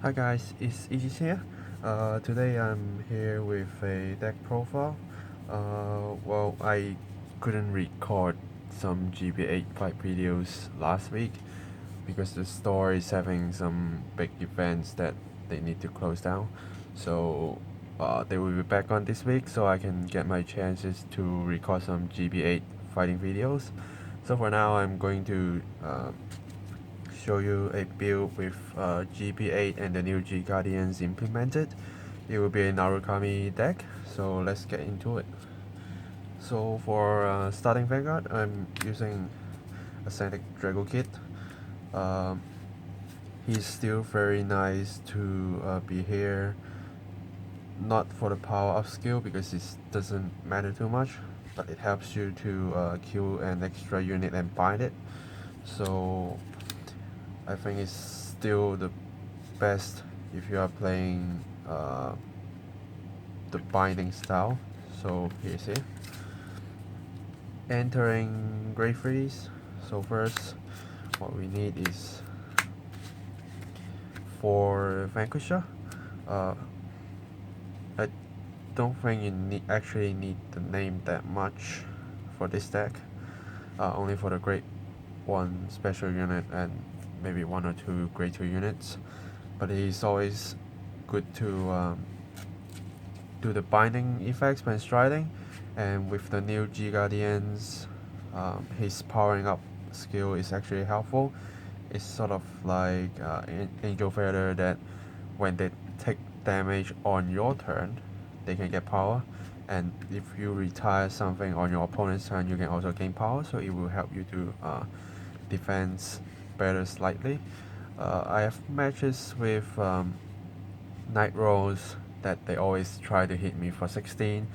Hi guys, it's Aegis here. Today I'm here with a deck profile. I couldn't record some GB8 fight videos last week because the store is having some big events that they need to close down. So they will be back on this week so I can get my chances to record some GB8 fighting videos. So for now I'm going to show you a build with GB8 and the new G Guardians implemented. It will be a Narukami deck, so let's get into it. So for starting Vanguard, I'm using a Sonic Drago Kit. Um, he's still very nice to be here, not for the power up skill because it doesn't matter too much, but it helps you to kill an extra unit and bind it. So I think it's still the best if you are playing the binding style. So here's it. Entering Grade Freeze. So first, what we need is for Vanquisher. Uh, I don't think you actually need the name that much for this deck. Only for the Grade 1 special unit and maybe 1 or 2 Grade 2 units. But it's always good to do the binding effects when striding, and with the new G Guardians, his powering up skill is actually helpful. It's sort of like Angel Feather that when they take damage on your turn, they can get power, and if you retire something on your opponent's turn, you can also gain power, so it will help you to defense better slightly. I have matches with Night Rolls that they always try to hit me for 16,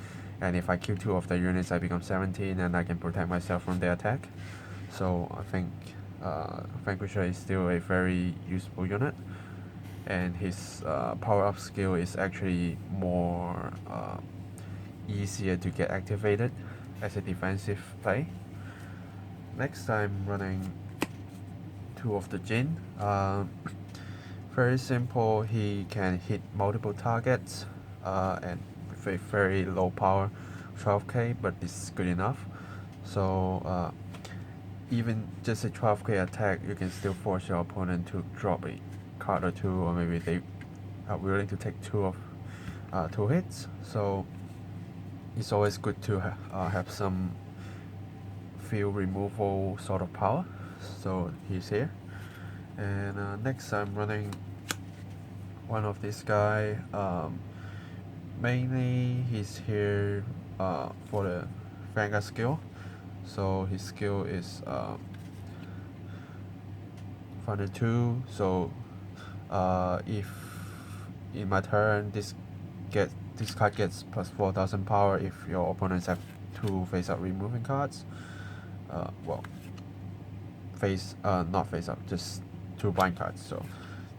and if I kill 2 of the units I become 17 and I can protect myself from their attack. So I think Vanquisher is still a very useful unit, and his power up skill is actually more easier to get activated as a defensive play. Next I'm running 2 of the Jin. Very simple, he can hit multiple targets and with a very low power 12k, but it's good enough. So even just a 12k attack, you can still force your opponent to drop a card or 2, or maybe they are willing to take 2 hits. So it's always good to have some field removal sort of power. So he's here. And next I'm running one of this guy. Mainly he's here for the Vanguard skill. So his skill is 2. So if in my turn this card gets plus 4000 power if your opponents have 2 face up removing cards. Not face up, just 2 bind cards. So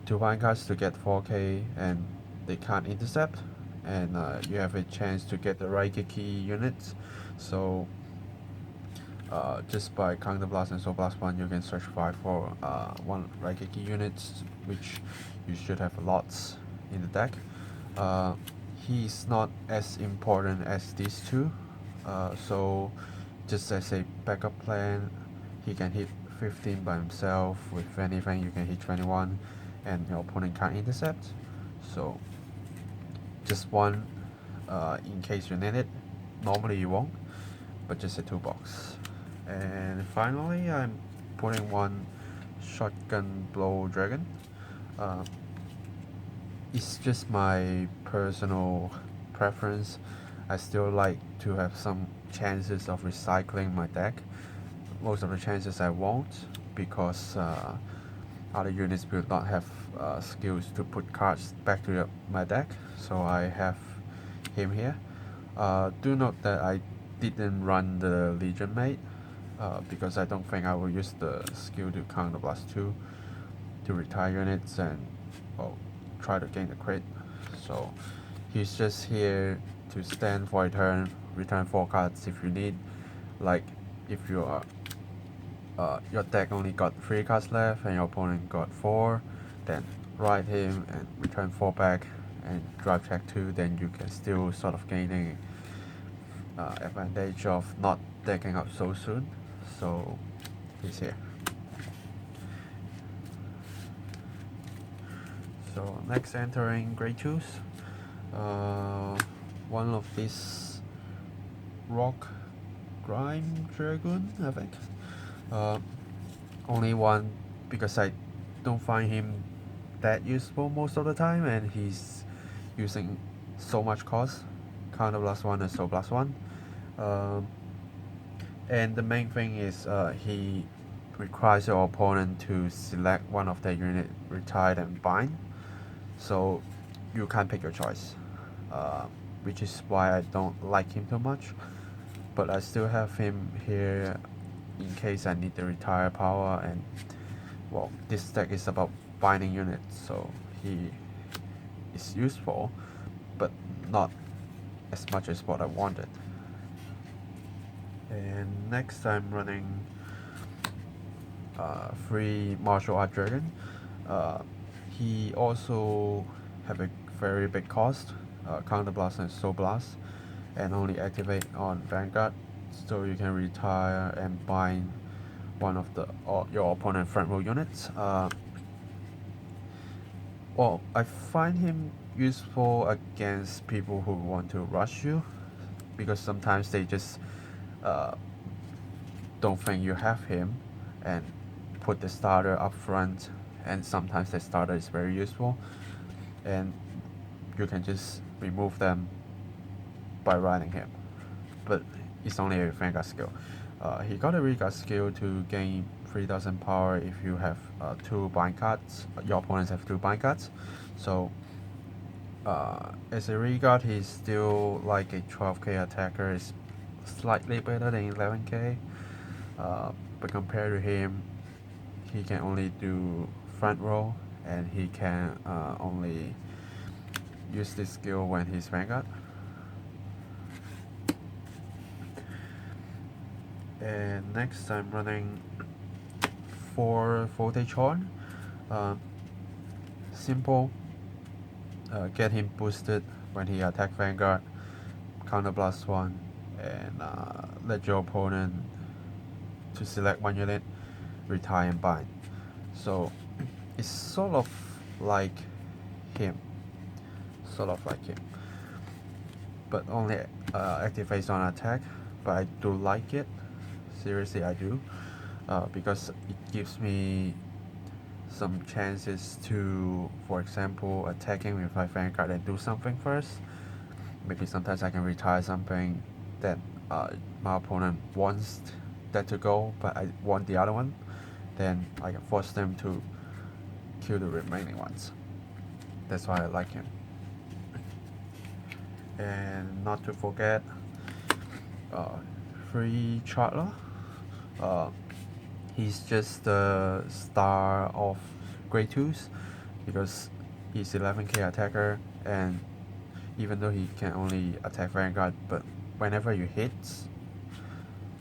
2 bind cards to get 4k, and they can't intercept, and you have a chance to get the Raigeki units. So just by Counter Blast and Soul Blast 1, you can search 5 for 1 Raigeki units, which you should have lots in the deck. He's not as important as these 2, so just as a backup plan, he can hit 15 by himself. With anything you can hit 21 and your opponent can't intercept. So just one in case you need it. Normally you won't, but just a 2 box. And finally I'm putting 1 Shotgun Blow Dragon. It's just my personal preference. I still like to have some chances of recycling my deck. Most of the chances I won't, because other units will not have skills to put cards back to my deck, so I have him here. Do note that I didn't run the Legion Mate because I don't think I will use the skill to counter blast 2 to retire units and try to gain the crit. So he's just here to stand for a turn, return 4 cards if you need. Like if you are your deck only got 3 cards left and your opponent got 4, then ride him and return 4 back and drive check 2, then you can still sort of gaining advantage of not decking up so soon. So he's here. So next entering grade 2s, one of these rock grime dragoon, I think. Only one because I don't find him that useful most of the time, and he's using so much cost, counter plus 1 and soul plus 1. And the main thing is he requires your opponent to select one of their unit, retired and bind, so you can't pick your choice, which is why I don't like him too much, but I still have him here in case I need the retire power. And well, this deck is about binding units, so he is useful, but not as much as what I wanted. And next I'm running 3 martial art dragon. He also have a very big cost, counter blast and soul blast, and only activate on Vanguard, so you can retire and bind one of the your opponent front row units. Well, I find him useful against people who want to rush you, because sometimes they just don't think you have him and put the starter up front, and sometimes the starter is very useful and you can just remove them by riding him, but it's only a Vanguard skill. He got a Reguard skill to gain 3000 power if you have 2 bind cards, your opponents have 2 bind cards. So as a Reguard, he's still like a 12k attacker, is slightly better than 11k, but compared to him, he can only do front row, and he can only use this skill when he's Vanguard. And next I'm running 4 voltage horn. Simple, get him boosted when he attack Vanguard, counter blast 1, and let your opponent to select 1 unit, retire and bind. So it's sort of like him, but only activates on attack. But I do like it, seriously I do, because it gives me some chances to, for example, attacking with my Vanguard and do something first. Maybe sometimes I can retire something that my opponent wants that to go, but I want the other one, then I can force them to kill the remaining ones. That's why I like him. And not to forget, free Chartler. He's just the star of grade 2s because he's 11k attacker, and even though he can only attack Vanguard, but whenever you hit,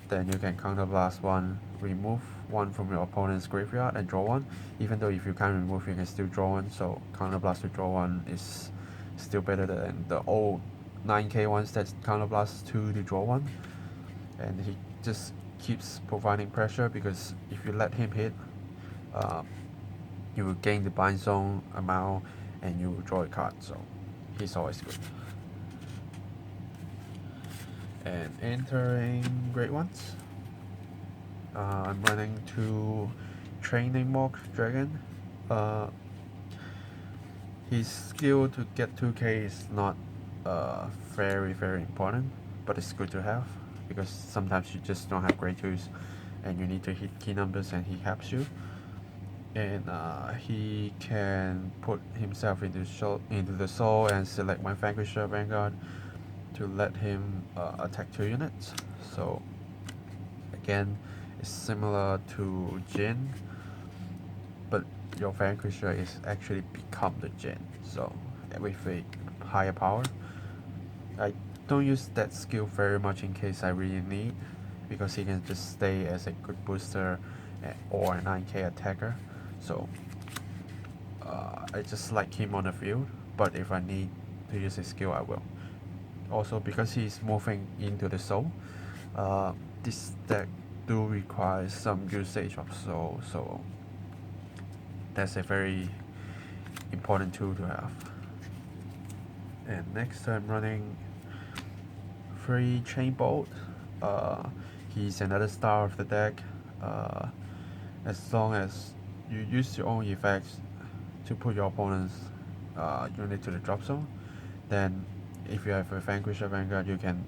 then you can counter blast 1, remove 1 from your opponent's graveyard and draw 1. Even though if you can't remove, you can still draw 1, so counter blast to draw 1 is still better than the old 9k ones that counter blast 2 to draw 1. And he just keeps providing pressure, because if you let him hit, you will gain the bind zone amount and you will draw a card, so he's always good. And entering grade 1s, I'm running 2 training mock dragon. His skill to get 2k is not very important, but it's good to have, because sometimes you just don't have grade 2s and you need to hit key numbers, and he helps you. And he can put himself into the soul and select my Vanquisher Vanguard to let him attack 2 units. So again, it's similar to Jin, but your Vanquisher is actually become the Jin, so with a higher power. I don't use that skill very much in case I really need, because he can just stay as a good booster or a 9k attacker. So I just like him on the field, but if I need to use his skill, I will. Also, because he's moving into the soul, this deck do require some usage of soul, so that's a very important tool to have. And next I'm running 3 Chain Bolt. He's another star of the deck. As long as you use your own effects to put your opponent's unit to the drop zone, then if you have a Vanquisher Vanguard, you can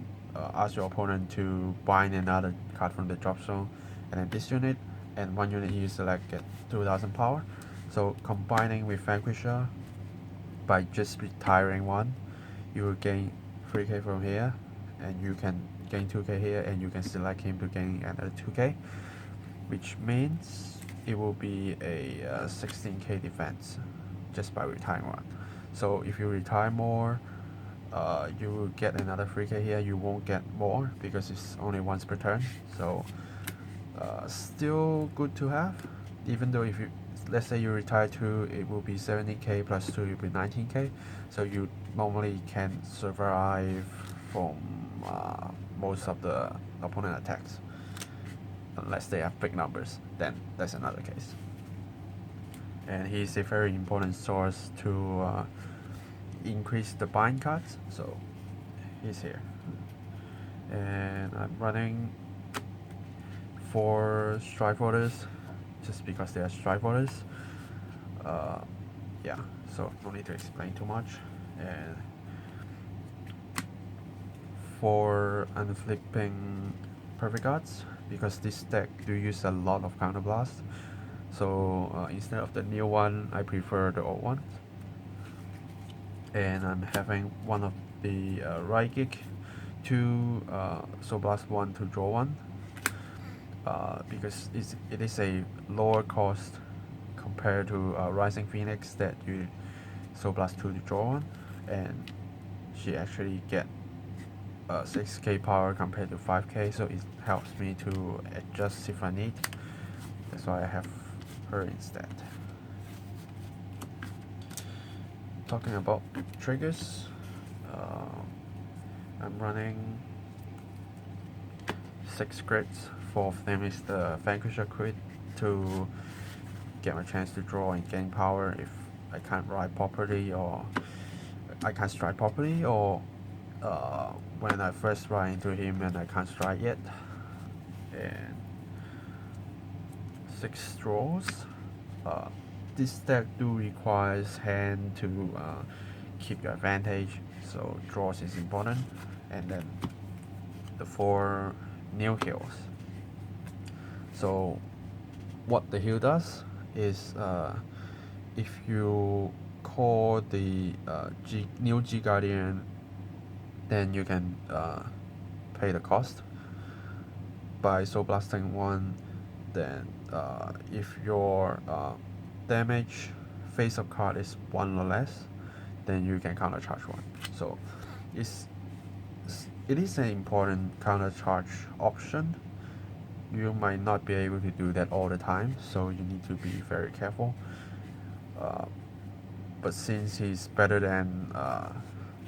ask your opponent to bind another card from the drop zone, and then this unit and one unit you select get 2000 power. So combining with Vanquisher, by just retiring one, you will gain 3k from here, and you can gain 2k here, and you can select him to gain another 2k, which means it will be a 16k defense just by retiring one. So if you retire more, you will get another 3k here. You won't get more because it's only once per turn. So still good to have, even though if you, let's say you retire 2, it will be 70k plus 2, it will be 19k. So you normally can survive from most of the opponent attacks, unless they have big numbers, then that's another case. And he's a very important source to increase the bind cards, so he's here. And I'm running 4 strike orders just because they are strike orders. Yeah, so no need to explain too much. And for unflipping perfect cards, because this deck do use a lot of counterblast, so instead of the new one, I prefer the old one. And I'm having one of the right gig to Soul Blast 1 to draw 1, because it is a lower cost compared to Rising Phoenix that you Soul Blast 2 to draw 1, and she actually get 6k power compared to 5k, so it helps me to adjust if I need. That's why I have her instead. Talking about triggers, I'm running 6 crits. 4 of them is the Vanquisher crit to get my chance to draw and gain power if I can't ride properly, or I can't strike properly, or when I first ride into him and I can't strike yet. And 6 draws. This deck do requires hand to keep your advantage, so draws is important. And then the 4 new heals. So what the heal does is if you call the new G Guardian, then you can pay the cost by Soul Blasting 1. Then if your damage face up card is 1 or less, then you can counter charge 1. So it is an important counter charge option. You might not be able to do that all the time, so you need to be very careful. But since he's better than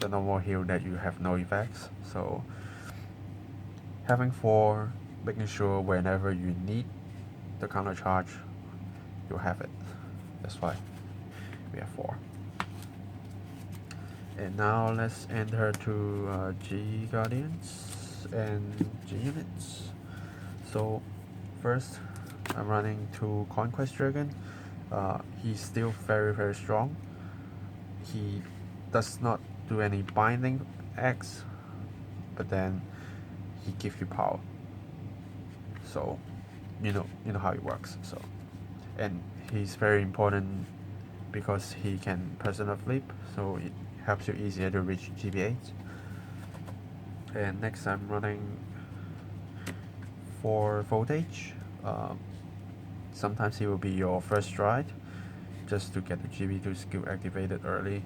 the normal heal that you have no effects, so having 4, making sure whenever you need the counter charge, you have it. That's why we have 4. And now let's enter to G Guardians and G units. So first, I'm running 2 Conquest Dragon. He's still very strong. He does not do any binding X, but then he gives you power. So you know how it works. So, and he's very important because he can personal flip, so it helps you easier to reach GB8. And next I'm running 4 voltage. Sometimes he will be your first ride, just to get the GB2 skill activated early.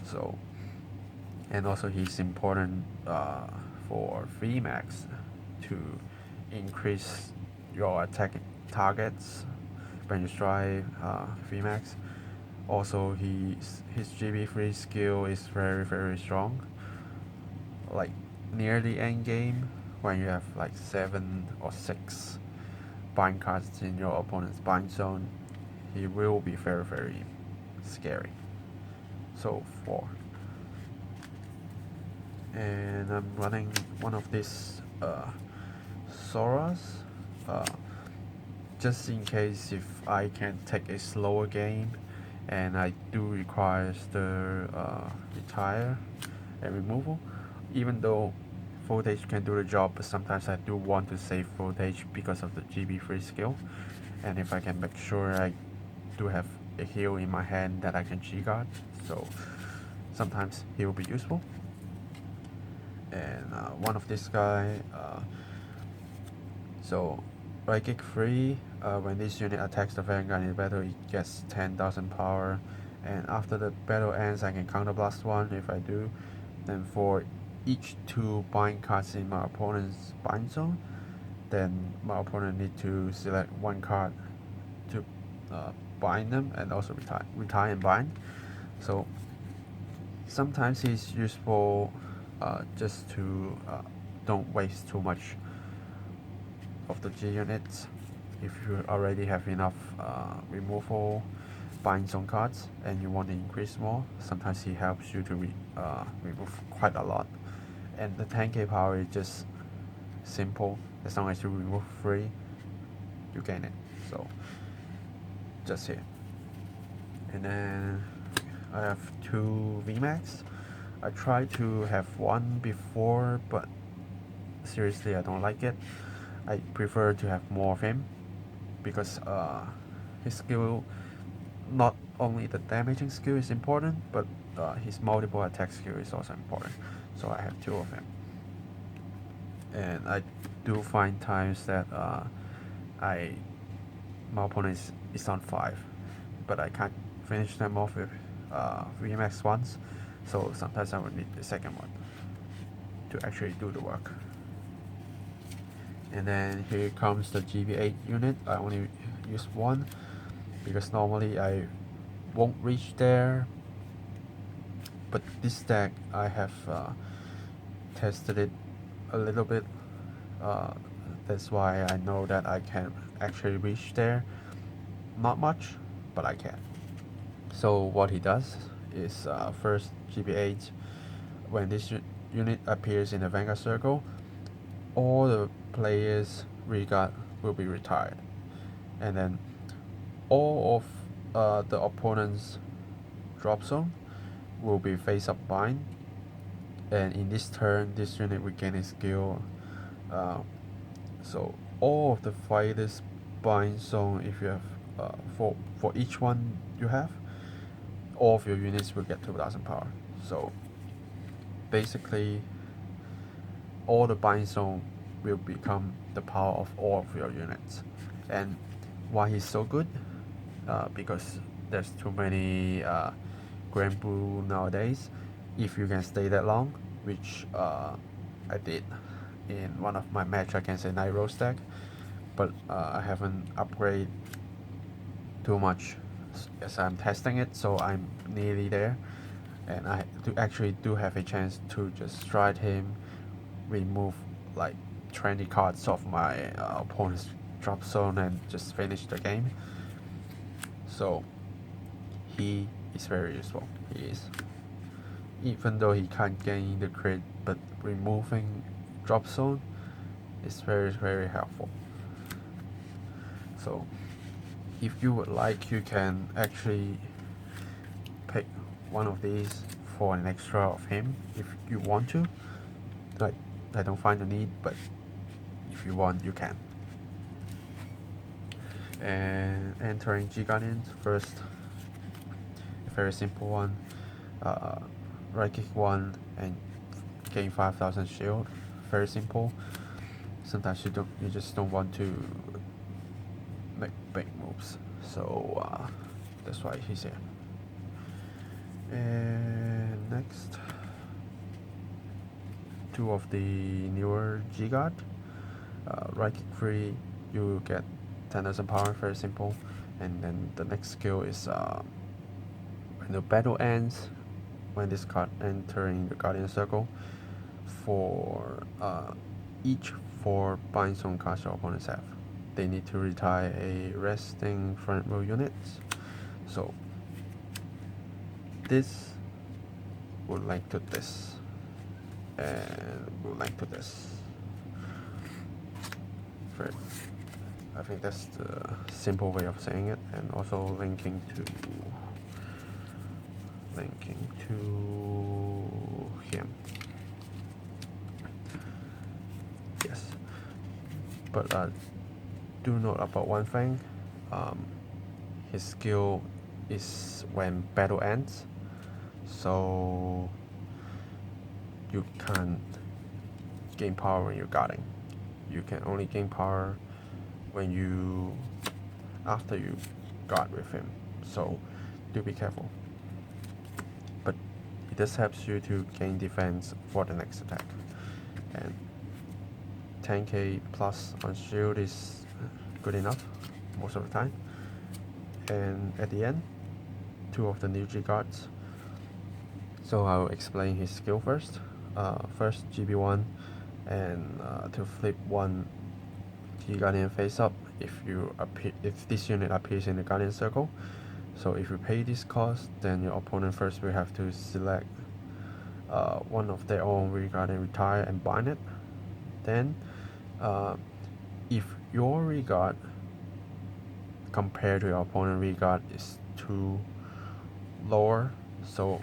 So, and also he's important for VMAX to increase your attack targets when you strive VMAX. Also, his GB3 skill is very strong. Like near the end game, when you have like 7 or 6 bind cards in your opponent's bind zone, he will be very scary. So 4. And I'm running one of these Soras, just in case if I can take a slower game and I do require the retire and removal. Even though voltage can do the job, but sometimes I do want to save voltage because of the GB3 skill, and if I can make sure I do have a heal in my hand that I can G-guard, so sometimes he will be useful. And one of this guy, so right click free, when this unit attacks the Vanguard in the battle, it gets 10,000 power, and after the battle ends I can counterblast 1 if I do. Then for each 2 bind cards in my opponent's bind zone, then my opponent need to select 1 card to bind them and also retire and bind. So sometimes it's useful just to don't waste too much of the G units. If you already have enough removal bind zone cards and you want to increase more, sometimes he helps you to remove quite a lot. And the 10k power is just simple. As long as you remove 3, you gain it. So just here. And then I have 2 VMAX. I tried to have 1 before, but seriously I don't like it. I prefer to have more of him because his skill, not only the damaging skill is important, but his multiple attack skill is also important. So I have 2 of him. And I do find times that my opponent is on 5, but I can't finish them off with VMAX ones, so sometimes I will need the second one to actually do the work. And then here comes the GB8 unit. I only use 1 because normally I won't reach there, but this deck I have tested it a little bit, that's why I know that I can actually reach there. Not much, but I can. So what he does is first GB8, when this unit appears in the Vanguard circle, all the players regard will be retired, and then all of the opponent's drop zone will be face up bind, and in this turn this unit will gain a skill. So all of the fighters bind zone, if you have for each one you have, all of your units will get 2000 power. So basically all the bind zone will become the power of all of your units. And why he's so good? Because there's too many Grand Blue nowadays. If you can stay that long, which I did in one of my match against a Night Rose deck, but I haven't upgraded too much as I'm testing it, so I'm nearly there, and I actually do have a chance to just stride him, remove like 20 cards off my opponent's drop zone and just finish the game. So he is very useful. He is, even though he can't gain the crit, but removing drop zone is very helpful. So if you would like, you can actually pick one of these for an extra of him if you want to. Like, I don't find the need, but if you want, you can. And entering G Guardians first, a very simple one. Right click 1 and gain 5000 shield. Very simple. Sometimes you just don't want to make big moves, so that's why he's here. And next, 2 of the newer G Guard. Right click free, you get 10,000 power. Very simple. And then the next skill is The battle ends when this card entering the Guardian Circle. For each 4 bind zone cards your opponents have, they need to retire a resting front row unit. So this would link to this, and will link to this. Right. I think that's the simple way of saying it, and also linking to him. Yes, but do note about one thing. His skill is when battle ends, so you can't gain power when you're guarding. You can only gain power when you after you guard with him, so do be careful. But it does helps you to gain defense for the next attack, and 10k plus on shield is good enough most of the time. And at the end, 2 of the new G guards. So I'll explain his skill first. First GB1, and to flip 1 G Guardian face up if this unit appears in the Guardian Circle. So if you pay this cost, then your opponent first will have to select one of their own regard and retire and bind it. Then if your regard compared to your opponent regard is too lower, so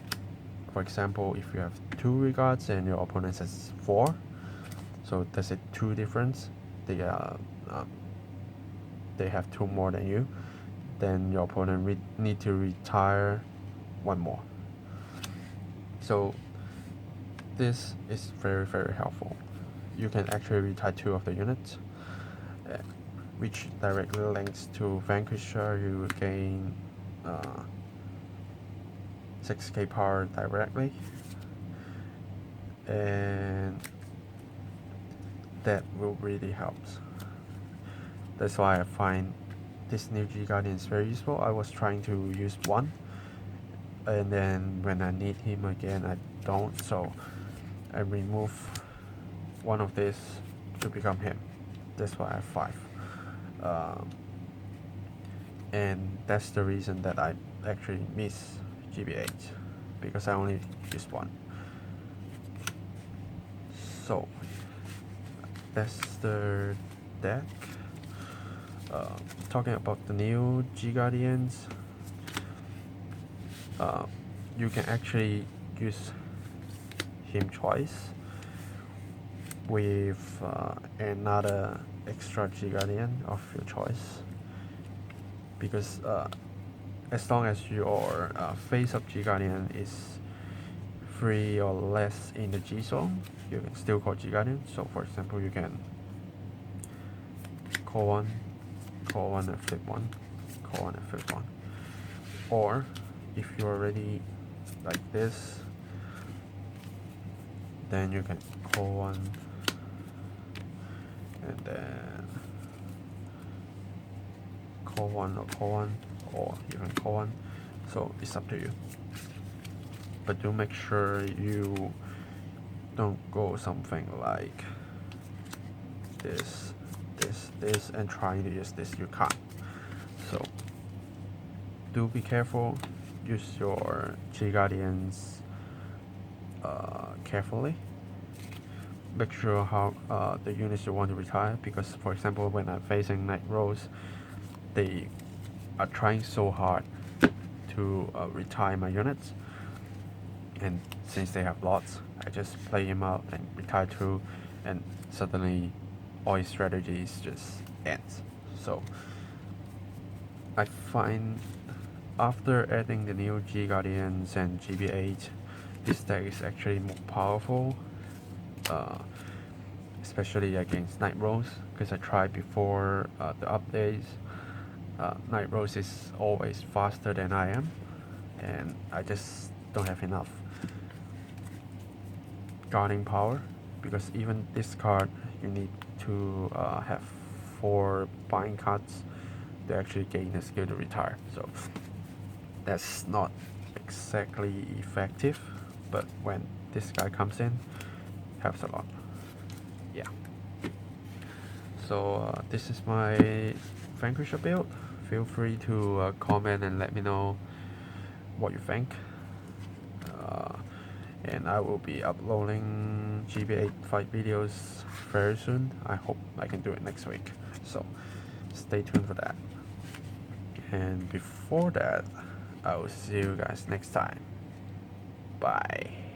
for example, if you have 2 regards and your opponent has 4, so that's a 2 difference. They have 2 more than you, then your opponent need to retire 1 more. So this is very, very helpful. You can actually retire 2 of the units, which directly links to Vanquisher. You gain 6k power directly, and that will really help. That's why I find this new G Guardian is very useful. I was trying to use 1, and then when I need him again I don't, so I remove 1 of this to become him. That's why I have 5. And that's the reason that I actually miss GB8, because I only used 1. So that's the deck. Talking about the new G Guardians, you can actually use him twice with another extra G Guardian of your choice, because as long as your face up G Guardian is 3 or less in the G zone, you can still call G Guardian. So for example, you can call 1 and flip 1, call 1 and flip 1. Or if you're already like this, then you can call 1 and then call 1 or you can call 1. So it's up to you. But do make sure you don't go something like this, and trying to use this. You can't. So do be careful. Use your G Guardians carefully. Make sure how the units you want to retire, because for example, when I'm facing Night Rose, they are trying so hard to retire my units, and since they have lots, I just play him out and retire 2, and suddenly all his strategies just ends. So I find after adding the new G Guardians and GB8, this deck is actually more powerful, especially against Night Rose, because I tried before the updates. Night Rose is always faster than I am, and I just don't have enough guarding power, because even this card you need to have 4 bind cards to actually gain the skill to retire. So that's not exactly effective, but when this guy comes in, helps a lot. Yeah. So this is my Vanquisher build. Feel free to comment and let me know what you think. And I will be uploading GB8 fight videos very soon. I hope I can do it next week. So stay tuned for that. And before that, I will see you guys next time. Bye.